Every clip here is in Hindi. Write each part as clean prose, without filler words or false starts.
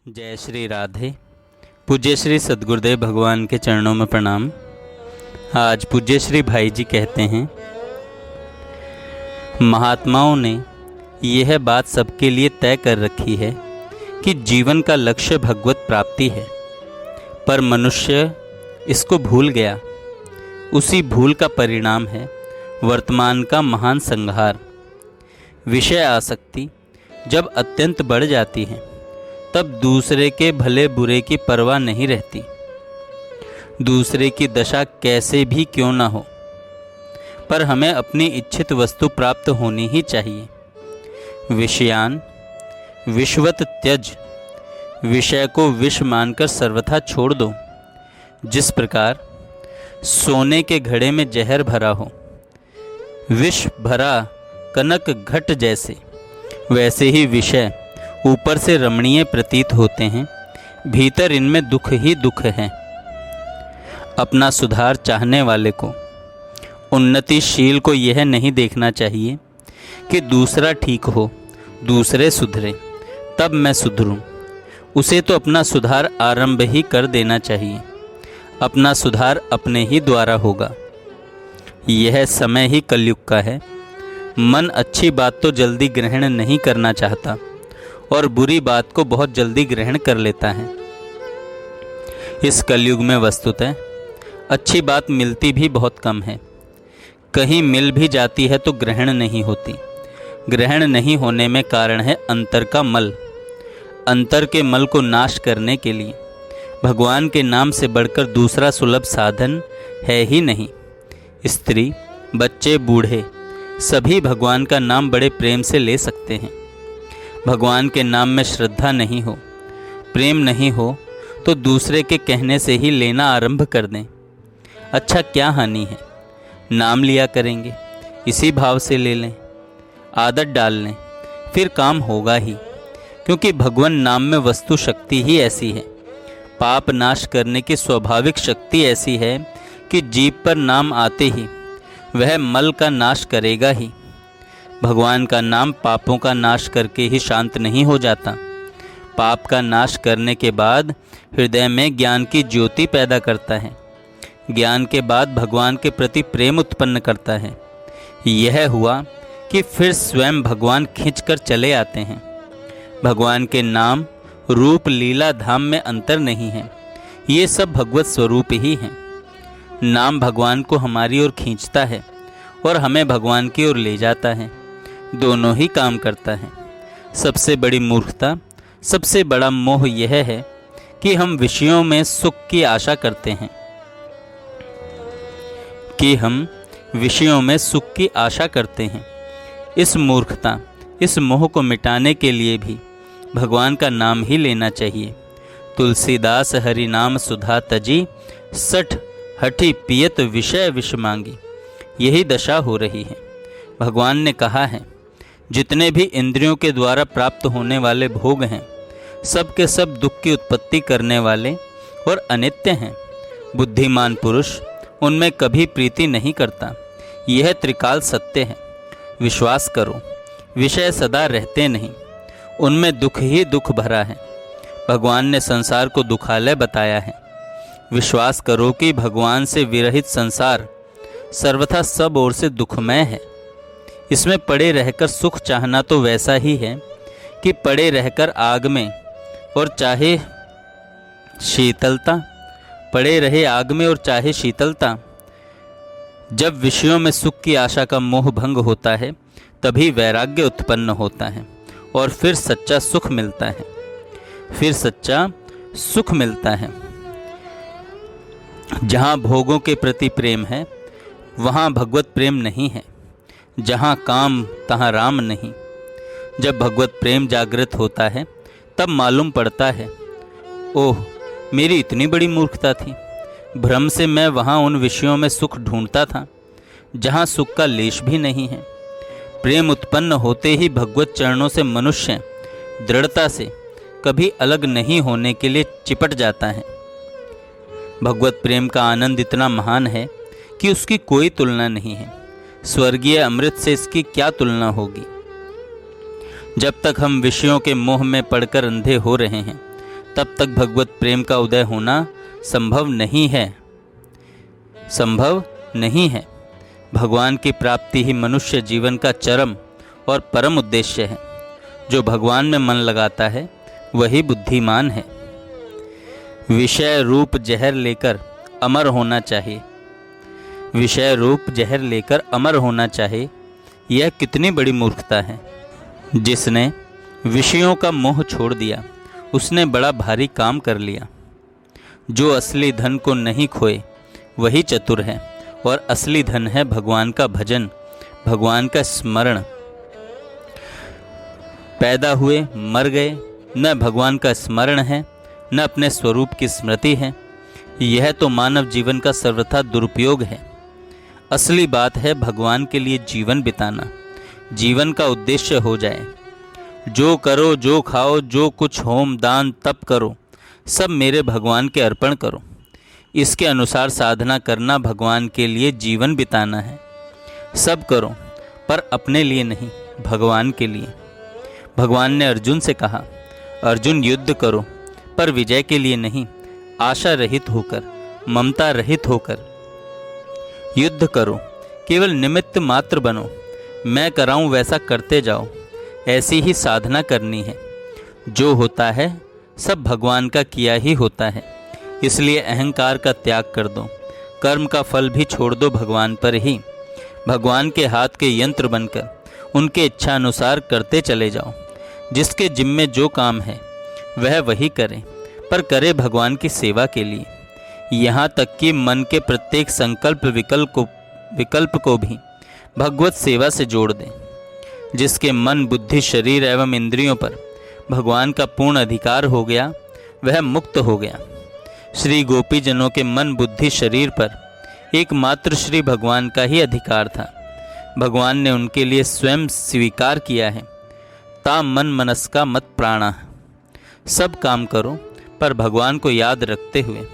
जय श्री राधे। पूज्य श्री सद्गुरुदेव भगवान के चरणों में प्रणाम। आज पूज्य श्री भाई जी कहते हैं, महात्माओं ने यह बात सबके लिए तय कर रखी है कि जीवन का लक्ष्य भगवत प्राप्ति है, पर मनुष्य इसको भूल गया। उसी भूल का परिणाम है वर्तमान का महान संहार। विषय आसक्ति जब अत्यंत बढ़ जाती है तब दूसरे के भले बुरे की परवाह नहीं रहती। दूसरे की दशा कैसे भी क्यों ना हो, पर हमें अपनी इच्छित वस्तु प्राप्त होनी ही चाहिए। विषयान विश्वत त्यज, विषय को विष मानकर सर्वथा छोड़ दो। जिस प्रकार सोने के घड़े में जहर भरा हो, विष भरा कनक घट जैसे, वैसे ही विषय ऊपर से रमणीय प्रतीत होते हैं, भीतर इनमें दुख ही दुख है। अपना सुधार चाहने वाले को, उन्नतिशील को यह नहीं देखना चाहिए कि दूसरा ठीक हो, दूसरे सुधरे तब मैं सुधरूं। उसे तो अपना सुधार आरंभ ही कर देना चाहिए। अपना सुधार अपने ही द्वारा होगा। यह समय ही कलयुग का है। मन अच्छी बात तो जल्दी ग्रहण नहीं करना चाहता और बुरी बात को बहुत जल्दी ग्रहण कर लेता है। इस कलयुग में वस्तुतः अच्छी बात मिलती भी बहुत कम है। कहीं मिल भी जाती है तो ग्रहण नहीं होती। ग्रहण नहीं होने में कारण है अंतर का मल। अंतर के मल को नाश करने के लिए भगवान के नाम से बढ़कर दूसरा सुलभ साधन है ही नहीं। स्त्री, बच्चे, बूढ़े सभी भगवान का नाम बड़े प्रेम से ले सकते हैं। भगवान के नाम में श्रद्धा नहीं हो, प्रेम नहीं हो तो दूसरे के कहने से ही लेना आरंभ कर दें। अच्छा क्या हानि है, नाम लिया करेंगे, इसी भाव से ले लें, आदत डाल लें, फिर काम होगा ही। क्योंकि भगवान नाम में वस्तु शक्ति ही ऐसी है, पाप नाश करने की स्वाभाविक शक्ति ऐसी है कि जीभ पर नाम आते ही वह मल का नाश करेगा ही। भगवान का नाम पापों का नाश करके ही शांत नहीं हो जाता। पाप का नाश करने के बाद हृदय में ज्ञान की ज्योति पैदा करता है। ज्ञान के बाद भगवान के प्रति प्रेम उत्पन्न करता है। यह हुआ कि फिर स्वयं भगवान खींचकर चले आते हैं। भगवान के नाम, रूप, लीला, धाम में अंतर नहीं है। ये सब भगवत स्वरूप ही हैं। नाम भगवान को हमारी ओर खींचता है और हमें भगवान की ओर ले जाता है। दोनों ही काम करता है। सबसे बड़ी मूर्खता, सबसे बड़ा मोह यह है कि हम विषयों में सुख की आशा करते हैं। इस मूर्खता, इस मोह को मिटाने के लिए भी भगवान का नाम ही लेना चाहिए। तुलसीदास हरि नाम सुधा तजी, सठ हठी पियत विषय विष मांगी। यही दशा हो रही है। भगवान ने कहा है, जितने भी इंद्रियों के द्वारा प्राप्त होने वाले भोग हैं, सब के सब दुख की उत्पत्ति करने वाले और अनित्य हैं। बुद्धिमान पुरुष उनमें कभी प्रीति नहीं करता। यह त्रिकाल सत्य है। विश्वास करो, विषय सदा रहते नहीं, उनमें दुख ही दुख भरा है। भगवान ने संसार को दुखालय बताया है। विश्वास करो कि भगवान से विरहित संसार सर्वथा सब ओर से दुखमय है। इसमें पड़े रहकर सुख चाहना तो वैसा ही है कि पड़े रहकर आग में और चाहे शीतलता। जब विषयों में सुख की आशा का मोह भंग होता है तभी वैराग्य उत्पन्न होता है और फिर सच्चा सुख मिलता है। जहाँ भोगों के प्रति प्रेम है वहाँ भगवत प्रेम नहीं है। जहाँ काम तहाँ राम नहीं। जब भगवत प्रेम जागृत होता है तब मालूम पड़ता है, ओह मेरी इतनी बड़ी मूर्खता थी। भ्रम से मैं वहाँ उन विषयों में सुख ढूंढता था जहाँ सुख का लेश भी नहीं है। प्रेम उत्पन्न होते ही भगवत चरणों से मनुष्य दृढ़ता से कभी अलग नहीं होने के लिए चिपट जाता है। भगवत प्रेम का आनंद इतना महान है कि उसकी कोई तुलना नहीं है। स्वर्गीय अमृत से इसकी क्या तुलना होगी। जब तक हम विषयों के मोह में पड़कर अंधे हो रहे हैं तब तक भगवत प्रेम का उदय होना संभव नहीं है। भगवान की प्राप्ति ही मनुष्य जीवन का चरम और परम उद्देश्य है। जो भगवान में मन लगाता है वही बुद्धिमान है। विषय रूप जहर लेकर अमर होना चाहिए। विषय रूप जहर लेकर अमर होना चाहिए, यह कितनी बड़ी मूर्खता है। जिसने विषयों का मोह छोड़ दिया उसने बड़ा भारी काम कर लिया। जो असली धन को नहीं खोए वही चतुर है, और असली धन है भगवान का भजन, भगवान का स्मरण। पैदा हुए मर गए, न भगवान का स्मरण है न अपने स्वरूप की स्मृति है। यह तो मानव जीवन का सर्वथा दुरुपयोग है। असली बात है भगवान के लिए जीवन बिताना, जीवन का उद्देश्य हो जाए। जो करो, जो खाओ, जो कुछ होम दान तप करो, सब मेरे भगवान के अर्पण करो। इसके अनुसार साधना करना भगवान के लिए जीवन बिताना है। सब करो पर अपने लिए नहीं, भगवान के लिए। भगवान ने अर्जुन से कहा, अर्जुन युद्ध करो पर विजय के लिए नहीं, आशा रहित होकर, ममता रहित होकर युद्ध करो। केवल निमित्त मात्र बनो, मैं कराऊं वैसा करते जाओ। ऐसी ही साधना करनी है। जो होता है सब भगवान का किया ही होता है। इसलिए अहंकार का त्याग कर दो, कर्म का फल भी छोड़ दो भगवान पर ही। भगवान के हाथ के यंत्र बनकर उनके इच्छा अनुसार करते चले जाओ। जिसके जिम्मे जो काम है वह वही करे, पर करे भगवान की सेवा के लिए। यहाँ तक कि मन के प्रत्येक संकल्प विकल्प को भी भगवत सेवा से जोड़ दें। जिसके मन बुद्धि शरीर एवं इंद्रियों पर भगवान का पूर्ण अधिकार हो गया वह मुक्त हो गया। श्री गोपीजनों के मन बुद्धि शरीर पर एकमात्र श्री भगवान का ही अधिकार था। भगवान ने उनके लिए स्वयं स्वीकार किया है, ता मन मनस्का मत प्राणा। सब काम करो पर भगवान को याद रखते हुए,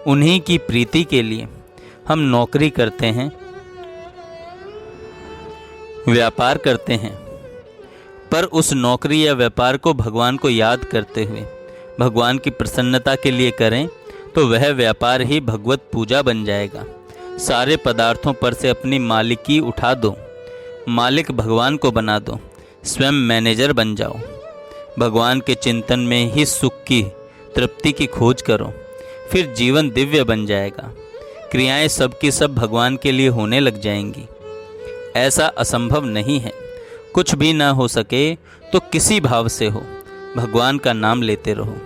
उन्हीं की प्रीति के लिए। हम नौकरी करते हैं, व्यापार करते हैं, पर उस नौकरी या व्यापार को भगवान को याद करते हुए भगवान की प्रसन्नता के लिए करें तो वह व्यापार ही भगवत पूजा बन जाएगा। सारे पदार्थों पर से अपनी मालिकी उठा दो, मालिक भगवान को बना दो, स्वयं मैनेजर बन जाओ। भगवान के चिंतन में ही सुख की तृप्ति की खोज करो, फिर जीवन दिव्य बन जाएगा। क्रियाएं सबकी सब भगवान के लिए होने लग जाएंगी। ऐसा असंभव नहीं है। कुछ भी ना हो सके तो किसी भाव से हो, भगवान का नाम लेते रहो।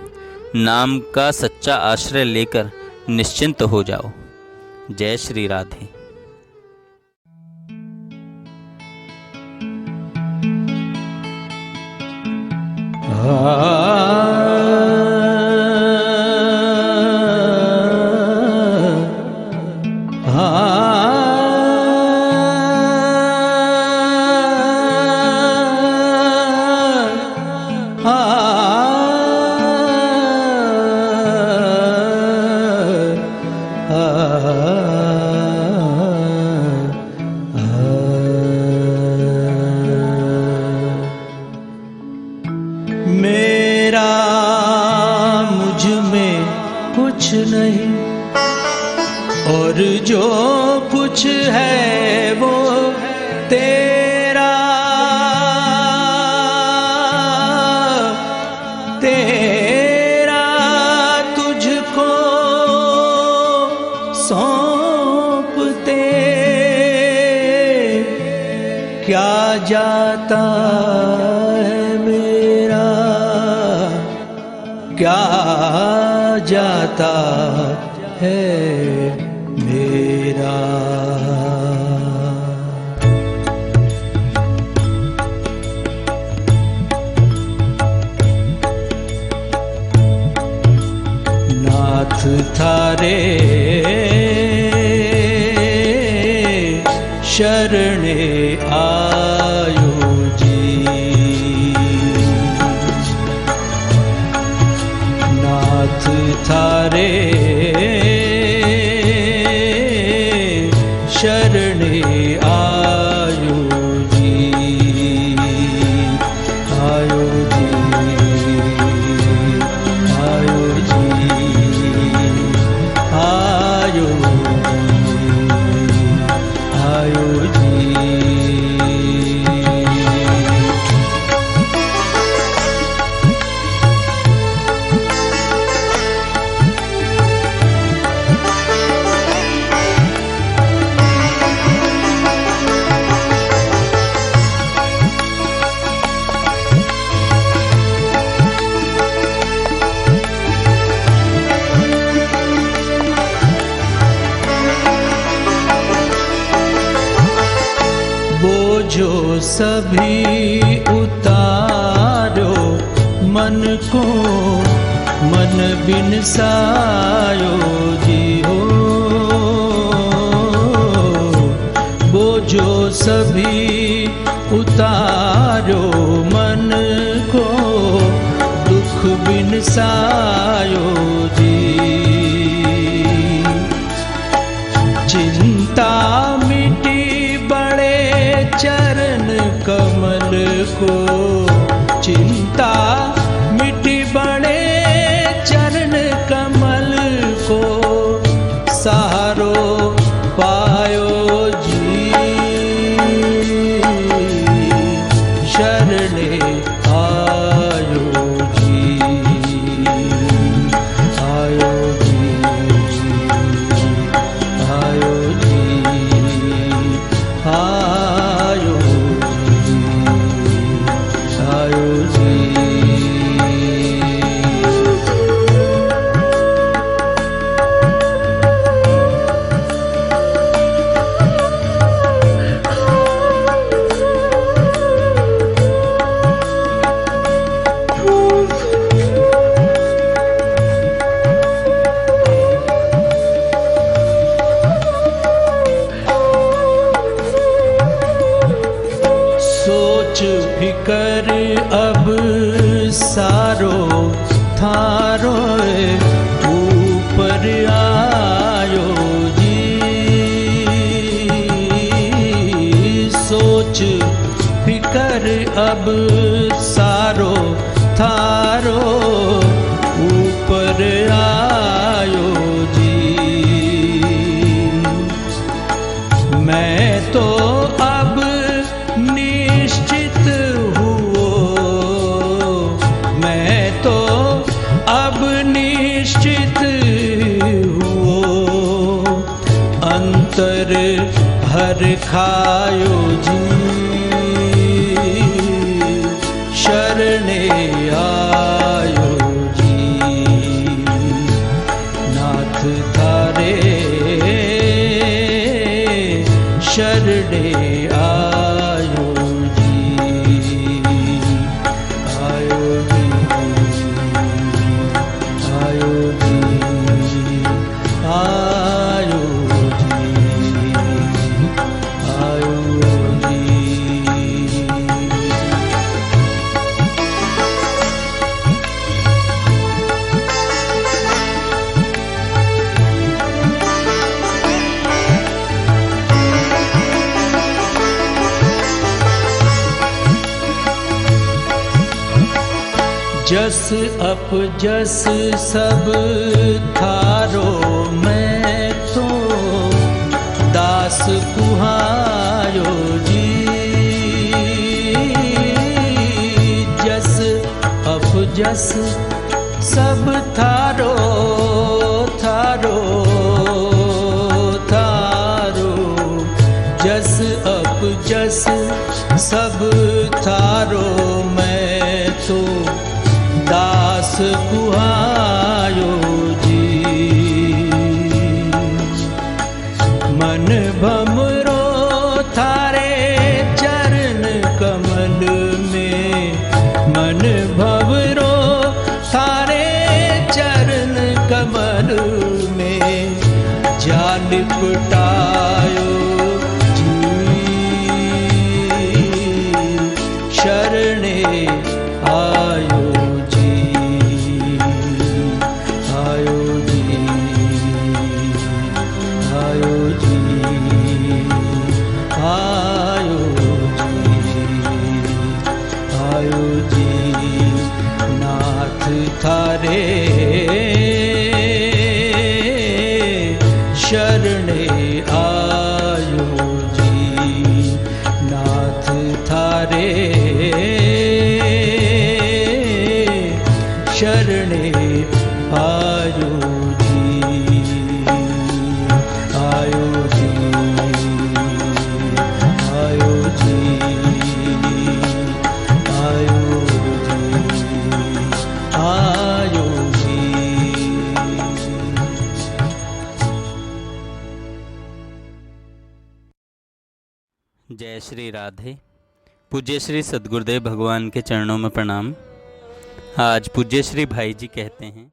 नाम का सच्चा आश्रय लेकर निश्चिंत हो जाओ। जय श्री राधे। मेरा मुझ में कुछ नहीं, और जो कुछ है वो तेरा। तेरा तुझको सौंपते क्या जाता है मेरा, क्या जाता है मेरा। नाथ थारे शरणे आयो जी, नाथ थारे शरणे आयो जी, आयो जी, आयो बोझो सभी उतारो मन को, मन बिन सायो जी हो। बोझो सभी उतारो मन को, दुख बिन सायो जी। चिंता मिटी बड़े चरण कमल को, चिंता मिटी बड़े चरण कमल को, सहारो पायो जी। शरणे आयो जी, आयो जी, आयो जी, आयो जी, आयो जी। सोच फिकर अब सारो थारो ऊपर आयो जी। सोच फिकर अब सारो थारो ऊपर आयो जी। मैं तो अब निश्चित हुओ, मैं तो अब निश्चित हुओ, अंतर हर खायो जी। शरणे आयो जी, नाथ थारे शरणे आयो जी, आयो जी, आयो जी, आयो जी, आयो जी। जस अप जस सब थारो, मैं तो दास कुहायो जी। जस अप जस सब थारो, थारो थारो, जस अप जस सब थारो, मैं तो दास कुहायो जी। मन भमरो थारे चरण कमल में, मन भमरो थारे चरण कमल में, जा लिपटायो जी। शरणे आयो थारे शरणे आयो जी, नाथ थारे शरणे आयो जी, आयो जी, आयो जी, आयो जी, आयो जी। जय श्री राधे। पूज्य श्री सद्गुरुदेव भगवान के चरणों में प्रणाम। आज पूज्य श्री भाई जी कहते हैं,